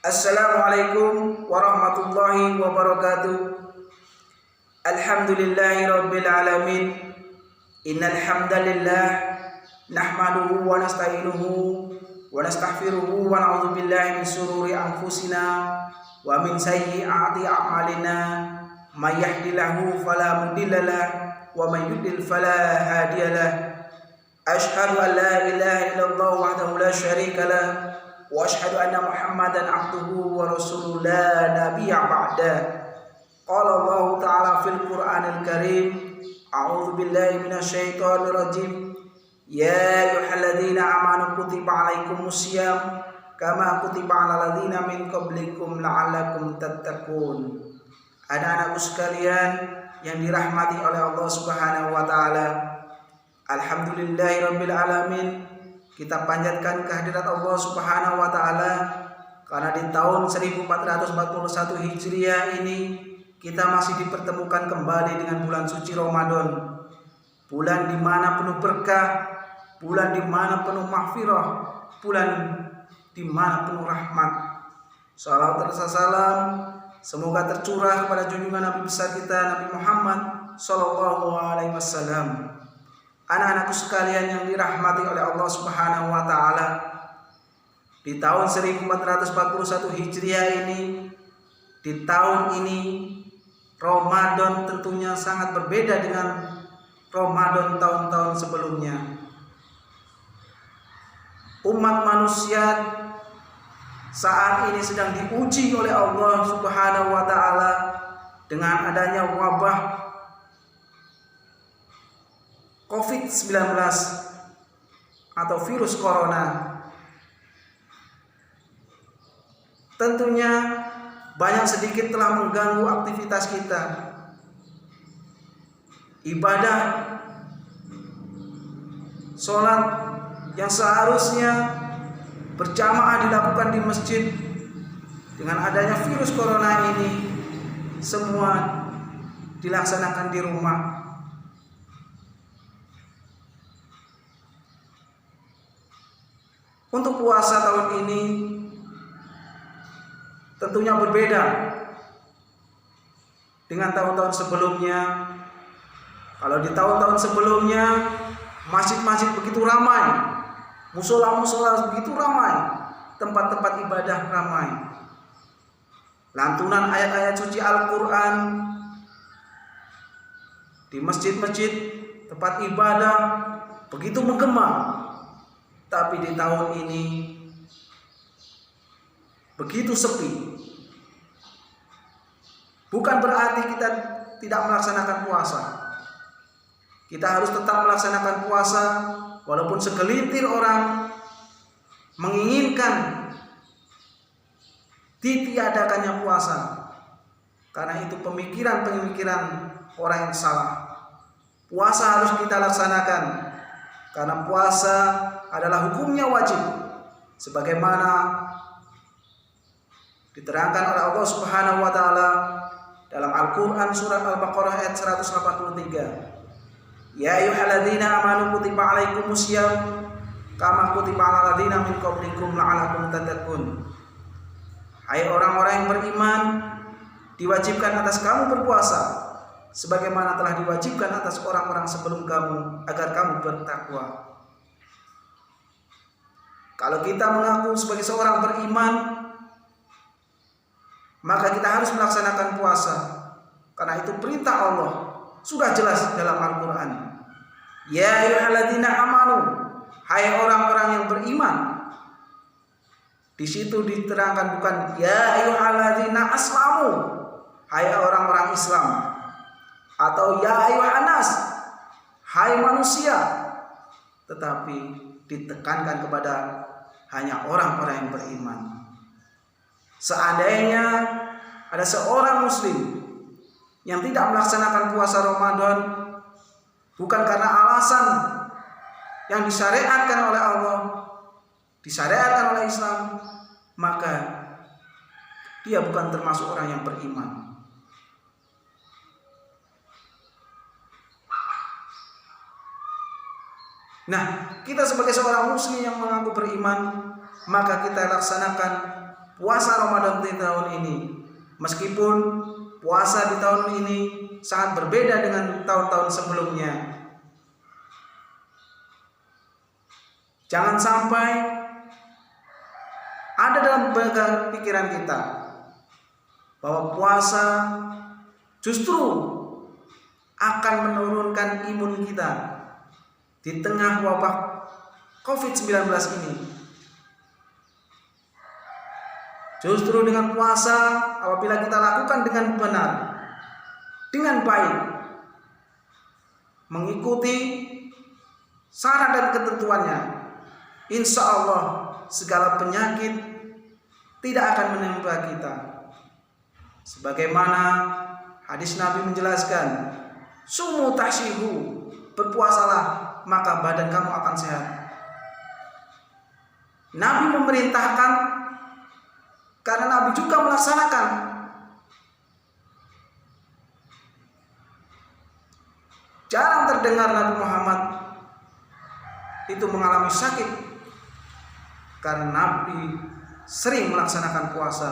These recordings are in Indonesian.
Assalamualaikum warahmatullahi wabarakatuh. Alhamdulillahi rabbil alamin. Innal hamdalillah nahmaduhu wa nasta'inuhu wa nastaghfiruhu wa na'udzu billahi min shururi anfusina wa min sayyiati a'malina. May yahdihillahu fala mudhillalah wa may yudlil fala hadiyalah. Asyhadu an la ilaha illallah wahdahu la syarika lah wa asyhadu anna Muhammadan abduhu wa rasuluhu la nabiyya ba'da. Qala Allah ta'ala fil Qur'anil Karim, a'udzu billahi minasyaitonir rajim. Ya ayyuhalladzina amanu kutiba 'alaikumusiyam kama kutiba 'alal ladzina min qablikum la'allakum tattaqun. Anak-anakku sekalian yang dirahmati oleh Allah Subhanahu wa taala, alhamdulillahirabbil alamin. Kita panjatkan kehadirat Allah Subhanahu wa taala karena di tahun 1441 Hijriah ini kita masih dipertemukan kembali dengan bulan suci Ramadan. Bulan di mana penuh berkah, bulan di mana penuh maghfirah, bulan di mana penuh rahmat. Salawat dan salam semoga tercurah kepada junjungan Nabi besar kita Nabi Muhammad sallallahu alaihi wasallam. Anak-anakku sekalian yang dirahmati oleh Allah Subhanahu wa taala, di tahun 1441 Hijriah ini, di tahun ini Ramadan tentunya sangat berbeda dengan Ramadan tahun-tahun sebelumnya. Umat manusia saat ini sedang diuji oleh Allah Subhanahu wa taala dengan adanya wabah COVID-19 atau virus corona. Tentunya banyak sedikit telah mengganggu aktivitas kita. Ibadah sholat yang seharusnya berjamaah dilakukan di masjid, dengan adanya virus corona ini semua dilaksanakan di rumah. Untuk puasa tahun ini tentunya berbeda dengan tahun-tahun sebelumnya. Kalau di tahun-tahun sebelumnya masjid-masjid begitu ramai, musola-musola begitu ramai, tempat-tempat ibadah ramai, lantunan ayat-ayat suci Al-Quran di masjid-masjid tempat ibadah begitu menggema. Tapi di tahun ini begitu sepi. Bukan berarti kita tidak melaksanakan puasa. Kita harus tetap melaksanakan puasa, walaupun segelintir orang menginginkan ditiadakannya puasa, karena itu pemikiran-pemikiran orang yang salah. Puasa harus kita laksanakan karena puasa adalah hukumnya wajib, sebagaimana diterangkan oleh Allah Subhanahu wa taala dalam Al-Qur'an surat Al-Baqarah ayat 183. Ya ayyuhalladzina amanu kutiba 'alaikumusiyam kama kutiba 'alal ladzina min qablikum la'allakum tattaqun. Hai orang-orang yang beriman, diwajibkan atas kamu berpuasa sebagaimana telah diwajibkan atas orang-orang sebelum kamu agar kamu bertakwa. Kalau kita mengaku sebagai seorang beriman, maka kita harus melaksanakan puasa, karena itu perintah Allah sudah jelas dalam Al-Quran. Ya ayyuhalladzina amanu, hai orang-orang yang beriman. Di situ diterangkan bukan ya ayyuhalladzina aslamu, hai orang-orang Islam, atau ya ayyuhannas, hai manusia, tetapi ditekankan kepada hanya orang-orang yang beriman. Seandainya ada seorang muslim yang tidak melaksanakan puasa Ramadan bukan karena alasan yang disyariatkan oleh Allah, disyariatkan oleh Islam, maka dia bukan termasuk orang yang beriman. Nah, kita sebagai seorang muslim yang mengaku beriman, maka kita laksanakan puasa Ramadan di tahun ini. Meskipun puasa di tahun ini sangat berbeda dengan tahun-tahun sebelumnya. Jangan sampai ada dalam pikiran kita bahwa puasa justru akan menurunkan imun kita di tengah wabah COVID-19 ini. Justru dengan puasa, apabila kita lakukan dengan benar, dengan baik, mengikuti syarat dan ketentuannya, insya Allah segala penyakit tidak akan menimpa kita. Sebagaimana hadis Nabi menjelaskan, sumu tashihu, berpuasalah maka badan kamu akan sehat. Nabi memerintahkan karena Nabi juga melaksanakan. Jarang terdengar Nabi Muhammad itu mengalami sakit karena Nabi sering melaksanakan puasa,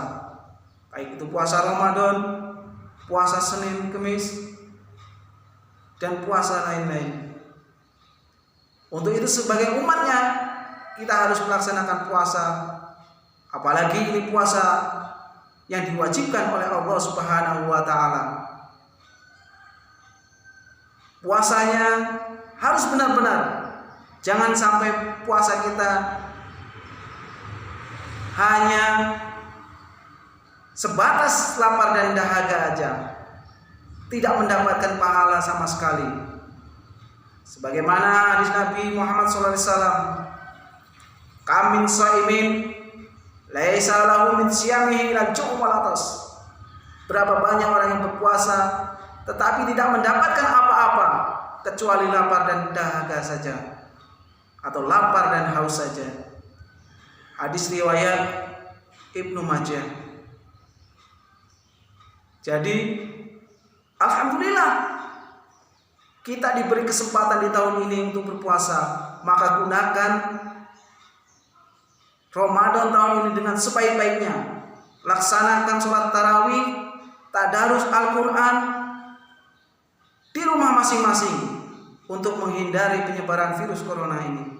baik itu puasa Ramadan, puasa Senin, Kamis, dan puasa lain-lain. Untuk itu sebagai umatnya kita harus melaksanakan puasa, apalagi ini puasa yang diwajibkan oleh Allah Subhanahu wa taala. Puasanya harus benar-benar. Jangan sampai puasa kita hanya sebatas lapar dan dahaga aja, tidak mendapatkan pahala sama sekali. Sebagaimana hadis Nabi Muhammad SAW, kamin shaimin laisa lahu min siyamihi illa al-ju' wal atas. Berapa banyak orang yang berpuasa tetapi tidak mendapatkan apa-apa kecuali lapar dan dahaga saja, atau lapar dan haus saja. Hadis riwayat Ibnu Majah. Jadi alhamdulillah kita diberi kesempatan di tahun ini untuk berpuasa, maka gunakan Ramadan tahun ini dengan sebaik-baiknya. Laksanakan sholat tarawih, tadarus Al-Quran di rumah masing-masing untuk menghindari penyebaran virus corona ini.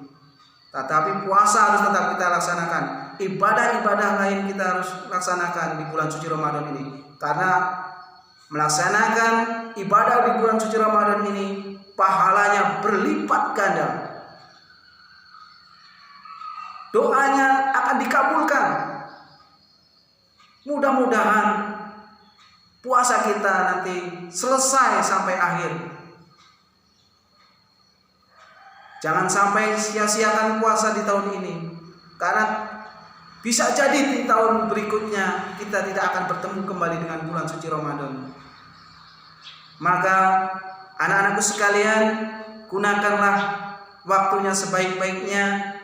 Tetapi puasa harus tetap kita laksanakan. Ibadah-ibadah lain kita harus laksanakan di bulan suci Ramadan ini. Karena melaksanakan ibadah di bulan suci Ramadan ini pahalanya berlipat ganda. Doanya akan dikabulkan. Mudah-mudahan puasa kita nanti selesai sampai akhir. Jangan sampai sia-siakan puasa di tahun ini, karena bisa jadi di tahun berikutnya kita tidak akan bertemu kembali dengan bulan suci Ramadan. Maka anak-anakku sekalian, gunakanlah waktunya sebaik-baiknya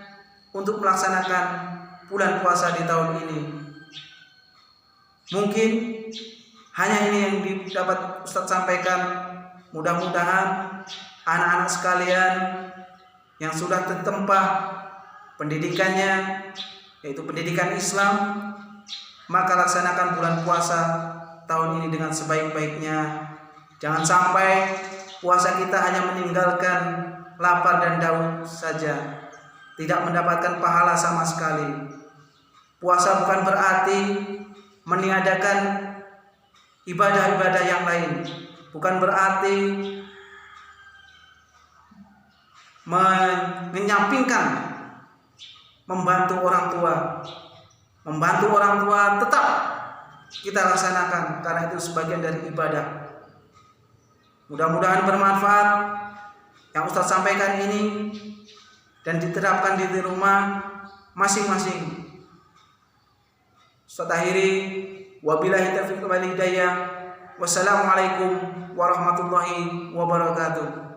untuk melaksanakan bulan puasa di tahun ini. Mungkin hanya ini yang dapat Ustadz sampaikan. Mudah-mudahan anak-anak sekalian yang sudah tertempa pendidikannya, yaitu pendidikan Islam, maka laksanakan bulan puasa tahun ini dengan sebaik-baiknya. Jangan sampai puasa kita hanya meninggalkan lapar dan daus saja, tidak mendapatkan pahala sama sekali. Puasa bukan berarti meniadakan ibadah-ibadah yang lain, bukan berarti menyampingkan membantu orang tua. Membantu orang tua tetap kita laksanakan karena itu sebagian dari ibadah. Mudah-mudahan bermanfaat yang Ustadz sampaikan ini dan diterapkan di rumah masing-masing. Ustadz akhiri, wabillahi taufiq wal hidayah. Wassalamualaikum warahmatullahi wabarakatuh.